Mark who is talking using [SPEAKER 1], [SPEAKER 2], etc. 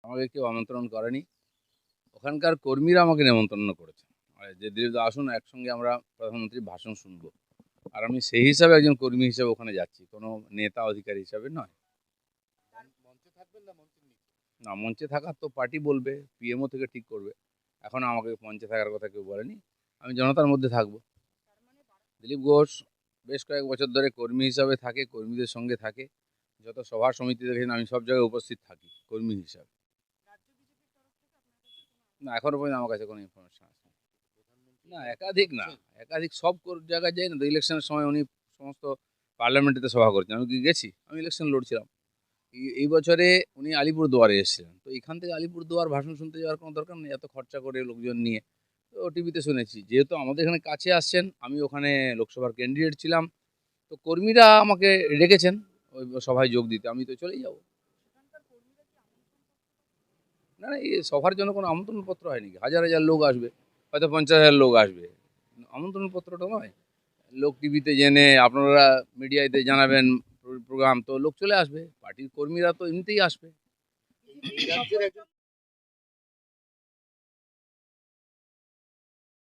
[SPEAKER 1] আমাকে কেউ আমন্ত্রণ করেনি। ওখানকার কর্মীরা আমাকে নেমন্তন্ন করেছে যে দিলীপদা আসুন, একসঙ্গে আমরা প্রধানমন্ত্রীর ভাষণ শুনবো। আর আমি সেই হিসাবে একজন কর্মী হিসেবে ওখানে যাচ্ছি, কোনো নেতা অধিকারী হিসাবে নয়। না, মঞ্চে থাকার তো পার্টি বলবে, পিএমও থেকে ঠিক করবে। এখন আমাকে মঞ্চে থাকার কথা কেউ বলেনি। আমি জনতার মধ্যে থাকবো। দিলীপ ঘোষ বেশ কয়েক বছর ধরে কর্মী হিসাবে থাকে, কর্মীদের সঙ্গে থাকে। যত সভা সমিতি দেখেন আমি সব জায়গায় উপস্থিত থাকি কর্মী হিসাবে। না, এখনো পর্যন্ত আমার কাছে কোনো ইনফরমেশন আছে না। একাধিক সব জায়গায় যাই না তো। ইলেকশনের সময় উনি সমস্ত পার্লামেন্টেতে সভা করছেন, আমি কি গেছি? আমি ইলেকশন লড়ছিলাম। এই বছরে উনি আলিপুরদুয়ারে এসেছিলেন, তো এখান থেকে আলিপুরদুয়ার ভাষণ শুনতে যাওয়ার কোনো দরকার নেই, এত খরচা করে লোকজন নিয়ে। তো টিভিতে শুনেছি, যেহেতু আমাদের এখানে কাছে আসছেন, আমি ওখানে লোকসভার ক্যান্ডিডেট ছিলাম, তো কর্মীরা আমাকে ডেকেছেন ওই সভায় যোগ দিতে, আমি তো চলেই যাব। না না, এই সভার জন্য কোনো আমন্ত্রণপত্র হয়নি। হাজার হাজার লোক আসবে, হয়তো 50,000 লোক আসবে, আমন্ত্রণপত্রটা নয়। লোক টিভিতে জেনে আপনারা মিডিয়াতে জানাবেন প্রোগ্রাম, তো লোক চলে আসবে। পার্টির কর্মীরা তো এমনিতেই আসবে।